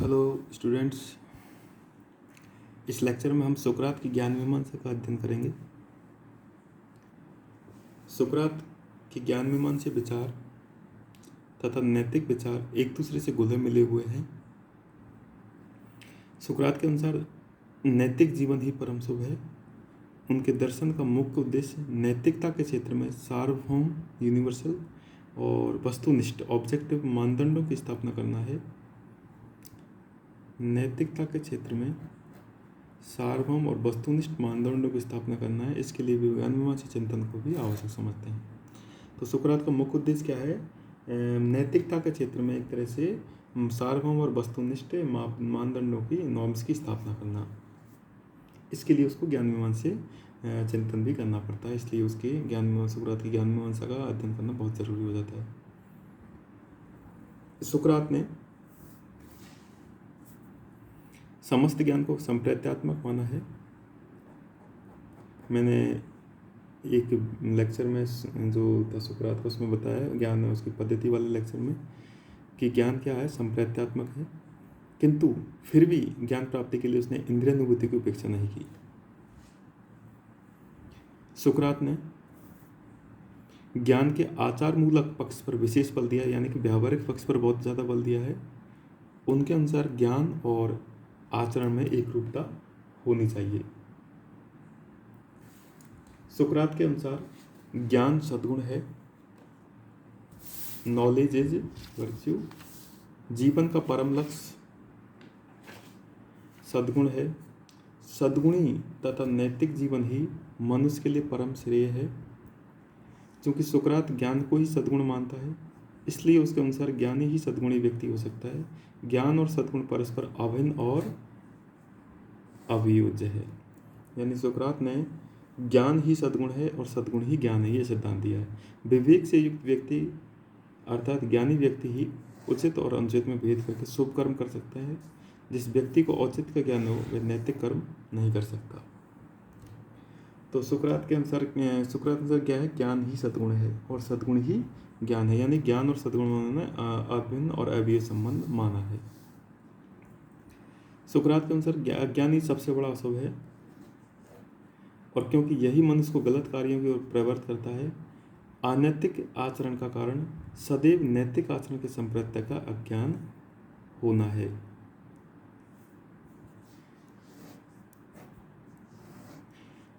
Hello students. इस lecture में हम सुकरात की ज्ञान मीमांसा का अध्ययन करेंगे। सुकरात की ज्ञान मीमांसा विचार तथा नैतिक विचार एक दूसरे से घुले मिले हुए हैं। सुकरात के अनुसार नैतिक जीवन ही परम शुभ है। उनके दर्शन का मुख्य उद्देश्य नैतिकता के क्षेत्र में सार्वभौम यूनिवर्सल और वस्तुनिष्ठ ऑब्जेक्टिव मानदंडों की स्थापना करना है। नैतिकता के क्षेत्र में सार्वभौम और वस्तुनिष्ठ मानदंडों की स्थापना करना है। इसके लिए ज्ञान मीमांसा चिंतन को भी आवश्यक समझते हैं। तो सुकरात का मुख्य उद्देश्य क्या है? नैतिकता के क्षेत्र में एक तरह से सार्वभौम और वस्तुनिष्ठ मानदंडों की नॉर्म्स की स्थापना करना। इसके लिए उसको ज्ञान मीमांसा चिंतन भी करना पड़ता है। इसलिए उसके सुकरात की ज्ञान मीमांसा का अध्ययन करना बहुत ज़रूरी हो जाता है। सुकरात ने समस्त ज्ञान को संप्रत्यात्मक माना है। मैंने एक लेक्चर में जो था सुकरात का उसमें बताया, ज्ञान में उसकी पद्धति वाले लेक्चर में, कि ज्ञान क्या है, संप्रत्यात्मक है, किंतु फिर भी ज्ञान प्राप्ति के लिए उसने इंद्रिय अनुभूति की उपेक्षा नहीं की। सुकरात ने ज्ञान के आचार मूलक पक्ष पर विशेष बल दिया, यानी कि व्यावहारिक पक्ष पर बहुत ज़्यादा बल दिया है। उनके अनुसार ज्ञान और आचरण में एक रूपता होनी चाहिए। सुकरात के अनुसार ज्ञान सद्गुण है, नॉलेज इज वर्च्यू। जीवन का परम लक्ष्य सद्गुण है। सद्गुणी तथा नैतिक जीवन ही मनुष्य के लिए परम श्रेय है। क्योंकि सुकरात ज्ञान को ही सद्गुण मानता है, इसलिए उसके अनुसार ज्ञानी ही सद्गुणी व्यक्ति हो सकता है। ज्ञान और सद्गुण परस्पर अभिन्न और अभियोज्य है। यानी सुकरात ने ज्ञान ही सद्गुण है और सद्गुण ही ज्ञान है, ये सिद्धांत दिया है। विवेक से युक्त व्यक्ति अर्थात ज्ञानी व्यक्ति ही उचित और अनुचित में भेद करके शुभ कर्म कर सकता है। जिस व्यक्ति को औचित्य का ज्ञान हो वह नैतिक कर्म नहीं कर सकता। तो सुकरात के अनुसार क्या है? ज्ञान ही सद्गुण है और सद्गुण ही ज्ञान है। यानी ज्ञान और सद्गुण ने अभिन्न और अभिन्न संबंध माना है। सुकरात के अनुसार ज्ञान ही सबसे बड़ा अशुभ है, और क्योंकि यही मनुष्य को गलत कार्यों की ओर प्रवृत्त करता है। अनैतिक आचरण का कारण सदैव नैतिक आचरण के संप्रत्य का अज्ञान होना है।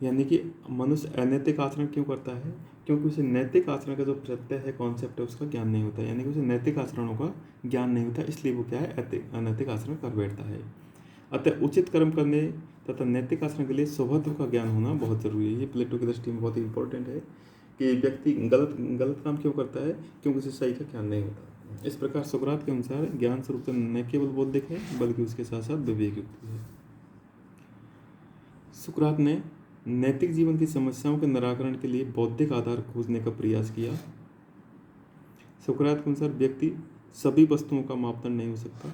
यानी कि मनुष्य अनैतिक आचरण क्यों करता है? क्योंकि उसे नैतिक आचरण का जो प्रत्यय है, कॉन्सेप्ट है, उसका ज्ञान नहीं होता। यानी कि उसे नैतिक आचरणों का ज्ञान नहीं होता, इसलिए वो क्या है, अनैतिक आचरण कर बैठता है। अतः उचित कर्म करने तथा नैतिक आचरण के लिए सौभाग्य का ज्ञान होना बहुत जरूरी है। ये प्लेटो की दृष्टि में बहुत ही इंपॉर्टेंट है कि व्यक्ति गलत काम क्यों करता है? क्योंकि उसे सही का ज्ञान नहीं होता। इस प्रकार सुकरात के अनुसार ज्ञान स्वरूप न केवल बौद्धिक है बल्कि उसके साथ साथ विवेक युक्त है। सुकरात ने नैतिक जीवन की समस्याओं के निराकरण के लिए बौद्धिक आधार खोजने का प्रयास किया। सुकरात के अनुसार व्यक्ति सभी वस्तुओं का मापदंड नहीं हो सकता,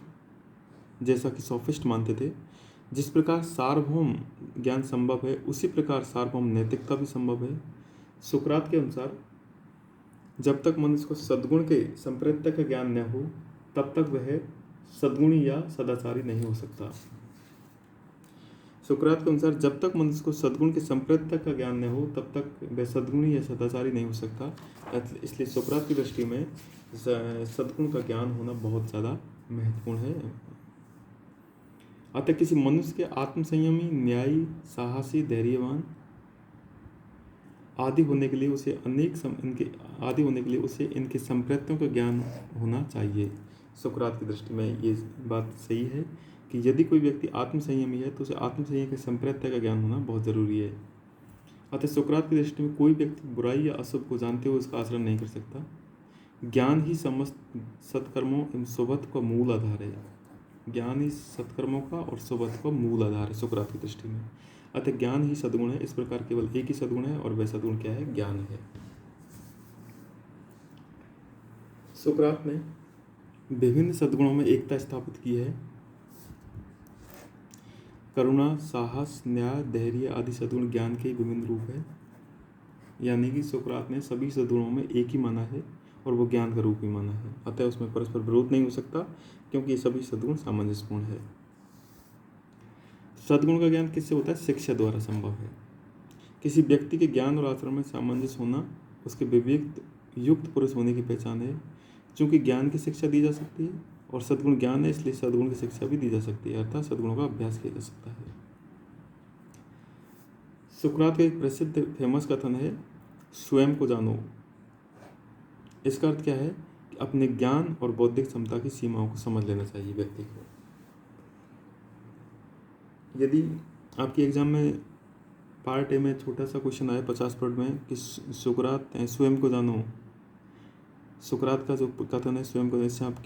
जैसा कि सोफिस्ट मानते थे। जिस प्रकार सार्वभौम ज्ञान संभव है, उसी प्रकार सार्वभौम नैतिकता भी संभव है। सुकरात के अनुसार जब तक मनुष्य को सद्गुण के संप्रत्य का ज्ञान न हो, तब तक वह सद्गुणी या सदाचारी नहीं हो सकता। सुकरात के अनुसार जब तक मनुष्य को सद्गुण के संप्रत्य का ज्ञान न हो, तब तक वह सद्गुणी या सदाचारी नहीं हो सकता। इसलिए सुकरात की दृष्टि में सद्गुण का ज्ञान होना बहुत ज़्यादा महत्वपूर्ण है। अतः किसी मनुष्य के आत्मसंयमी, न्यायी, साहसी, धैर्यवान आदि होने के लिए उसे इनके संप्रत्यों का ज्ञान होना चाहिए। सुकरात की दृष्टि में ये बात सही है कि यदि कोई व्यक्ति आत्मसंयमी है तो उसे आत्मसंयम के संप्रत्य का ज्ञान होना बहुत जरूरी है। अतः सुकरात की दृष्टि में कोई व्यक्ति बुराई या अशुभ को जानते हुए उसका आचरण नहीं कर सकता। ज्ञान ही समस्त सत्कर्मों एवं सुबोध का मूल आधार है। ज्ञान ही सत्कर्मों का और सुबोध का मूल आधार है सुकरात की दृष्टि में। अतः ज्ञान ही सद्गुण है। इस प्रकार केवल एक ही सद्गुण है और वह सद्गुण क्या है? ज्ञान है। सुकरात ने विभिन्न सद्गुणों में एकता स्थापित की है। करुणा, साहस, न्याय, धैर्य आदि सद्गुण ज्ञान के विभिन्न रूप है। यानी कि सुकरात ने सभी सद्गुणों में एक ही माना है और वो ज्ञान का रूप ही माना है। अतः उसमें परस्पर विरोध नहीं हो सकता, क्योंकि ये सभी सद्गुण सामंजस्यपूर्ण है। सद्गुण का ज्ञान किससे होता है? शिक्षा द्वारा संभव है। किसी व्यक्ति के ज्ञान और आचरण में सामंजस्य होना उसके विवेक युक्त पुरुष होने की पहचान है। चूंकि ज्ञान की शिक्षा दी जा सकती है और सद्गुण ज्ञान है, इसलिए सद्गुण की शिक्षा भी दी जा सकती है, अर्थात सद्गुणों का अभ्यास किया जा सकता है। सुकरात का एक प्रसिद्ध फेमस कथन है, स्वयं को जानो। इसका अर्थ क्या है कि अपने ज्ञान और बौद्धिक क्षमता की सीमाओं को समझ लेना चाहिए व्यक्ति को। यदि आपकी एग्जाम में पार्ट ए में छोटा सा क्वेश्चन आया 50 वर्ड में कि सुकरात स्वयं को जानो, सुकरात का जो कथन है स्वयं को, इससे आप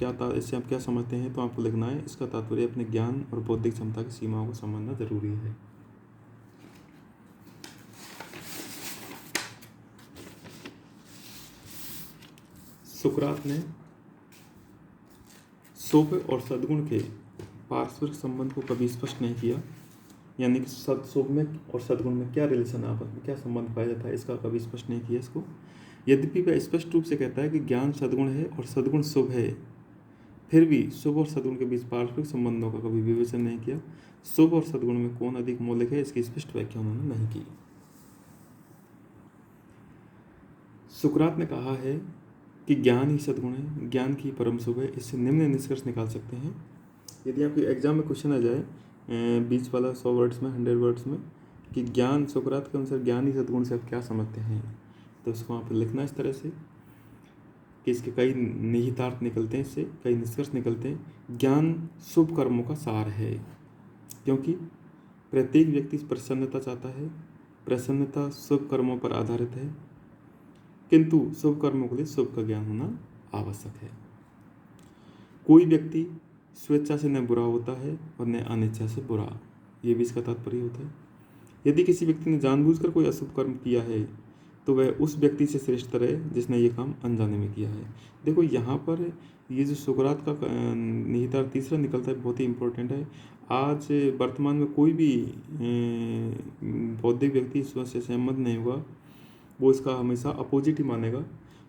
क्या समझते हैं, तो आपको लिखना है इसका तात्पर्य अपने ज्ञान और बौद्धिक क्षमता की सीमाओं को समझना जरूरी है। सुकरात ने शुभ और सद्गुण के पारस्परिक संबंध को कभी स्पष्ट नहीं किया, यानी कि शुभ में और सद्गुण में क्या रिलेशन, आपस में क्या संबंध पाया जाता है, इसका कभी स्पष्ट नहीं किया इसको। यद्यपि वह स्पष्ट रूप से कहता है कि ज्ञान सद्गुण है और सद्गुण शुभ है, फिर भी शुभ और सद्गुण के बीच पारस्परिक संबंधों का कभी विवेचन नहीं किया। शुभ और सद्गुण में कौन अधिक मौलिक है, इसकी स्पष्ट व्याख्या उन्होंने नहीं की। सुकरात ने कहा है कि ज्ञान ही सद्गुण है, ज्ञान की परम शुभ है। इससे निम्न निष्कर्ष निकाल सकते हैं। यदि आपके एग्जाम में क्वेश्चन आ जाए बीच वाला 100 वर्ड्स में, 100 वर्ड्स में, कि ज्ञान, सुकरात के अनुसार ज्ञान ही सद्गुण से आप क्या समझते हैं, तो उसको वहाँ पर लिखना इस तरह से कि इसके कई निहितार्थ निकलते हैं, इससे कई निष्कर्ष निकलते हैं। ज्ञान शुभ कर्मों का सार है, क्योंकि प्रत्येक व्यक्ति प्रसन्नता चाहता है। प्रसन्नता शुभ कर्मों पर आधारित है, किंतु शुभ कर्मों के लिए शुभ का ज्ञान होना आवश्यक है। कोई व्यक्ति स्वेच्छा से न बुरा होता है और न अनिच्छा से बुरा, ये भी इसका तात्पर्य होता है। यदि किसी व्यक्ति ने जानबूझकर कोई अशुभ कर्म किया है, तो वह उस व्यक्ति से श्रेष्ठतर है जिसने ये काम अनजाने में किया है। देखो यहाँ पर ये जो सुकरात का निहितार्थ तीसरा निकलता है, बहुत ही इम्पोर्टेंट है। आज वर्तमान में कोई भी बौद्धिक व्यक्ति इस बात से सहमत नहीं होगा, वो इसका हमेशा अपोजिट ही मानेगा।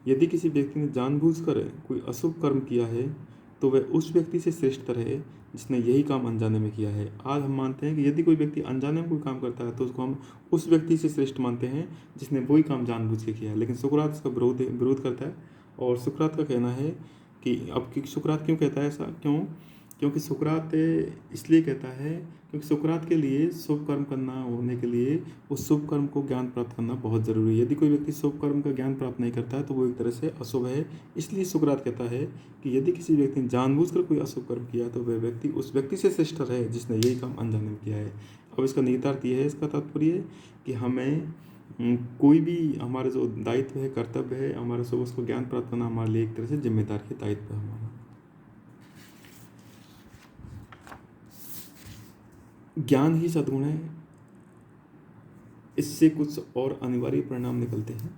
यदि किसी व्यक्ति ने जानबूझकर कोई अशुभ कर्म किया है, तो वह उस व्यक्ति से श्रेष्ठतर है जिसने यही काम अनजाने में किया है। आज हम मानते हैं कि यदि कोई व्यक्ति अनजाने में कोई काम करता है, तो उसको हम उस व्यक्ति से श्रेष्ठ मानते हैं जिसने वही काम जानबूझ के किया है। लेकिन सुकरात इसका विरोध करता है, और सुकरात का कहना है कि सुकरात क्यों कहता है ऐसा, क्योंकि सुकरात इसलिए कहता है क्योंकि सुकरात के लिए शुभ कर्म करना होने के लिए उस शुभ कर्म को ज्ञान प्राप्त करना बहुत ज़रूरी है। यदि कोई व्यक्ति शुभ कर्म का ज्ञान प्राप्त नहीं करता है, तो वो एक तरह से अशुभ है। इसलिए सुकरात कहता है कि यदि किसी व्यक्ति ने जानबूझकर कोई अशुभ कर्म किया, तो वह व्यक्ति उस व्यक्ति से श्रेष्ठ है जिसने यही काम अनजाने में किया है। अब इसका निहितार्थ ये है, इसका तात्पर्य कि हमें कोई भी हमारा जो दायित्व है, कर्तव्य है हमारा, सब उसको ज्ञान प्राप्त करना हमारे लिए एक तरह से जिम्मेदार के दायित्व है हमारा। ज्ञान ही सद्गुण है, इससे कुछ और अनिवार्य परिणाम निकलते हैं।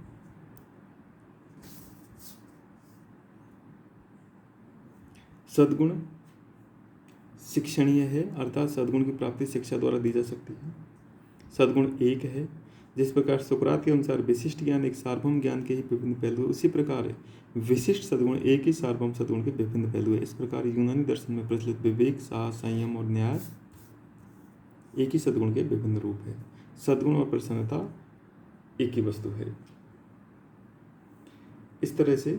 सद्गुण शिक्षणीय है, अर्थात सद्गुण की प्राप्ति शिक्षा द्वारा दी जा सकती है। सद्गुण एक है। जिस प्रकार सुकरात के अनुसार विशिष्ट ज्ञान एक सार्वभौम ज्ञान के ही विभिन्न पहलू है, उसी प्रकार विशिष्ट सद्गुण एक ही सार्वभौम सद्गुण के विभिन्न पहलू है। इस प्रकार यूनानी दर्शन में प्रचलित विवेक, साहस, संयम और न्याय एक ही सद्गुण के विभिन्न रूप है। सद्गुण और प्रसन्नता एक ही वस्तु है। इस तरह से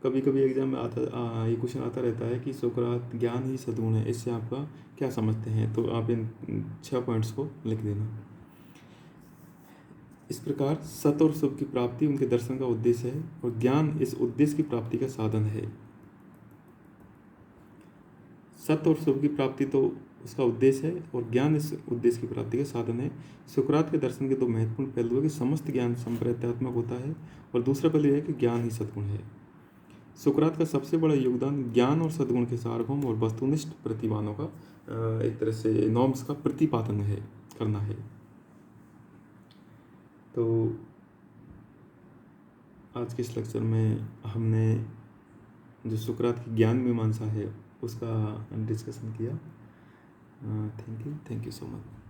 कभी कभी एग्जाम में ये क्वेश्चन आता रहता है कि सुकरात ज्ञान ही सद्गुण है, इससे आपका क्या समझते हैं, तो आप इन 6 पॉइंट्स को लिख देना। इस प्रकार सत और शुभ की प्राप्ति उनके दर्शन का उद्देश्य है, और ज्ञान इस उद्देश्य की प्राप्ति का साधन है। सत्य और शुभ की प्राप्ति तो उसका उद्देश्य है, और ज्ञान इस उद्देश्य की प्राप्ति का साधन है। सुकरात के दर्शन के 2 महत्वपूर्ण पहलू है कि समस्त ज्ञान संप्रत्यात्मक होता है, और दूसरा पहलू है कि ज्ञान ही सद्गुण है। सुकरात का सबसे बड़ा योगदान ज्ञान और सद्गुण के सार्वभौम और वस्तुनिष्ठ प्रतिमानों का एक तरह से नॉर्म्स का प्रतिपादन करना है। तो आज के इस लेक्चर में हमने जो सुकरात की ज्ञान मीमांसा है उसका डिस्कशन किया। Thank you so much.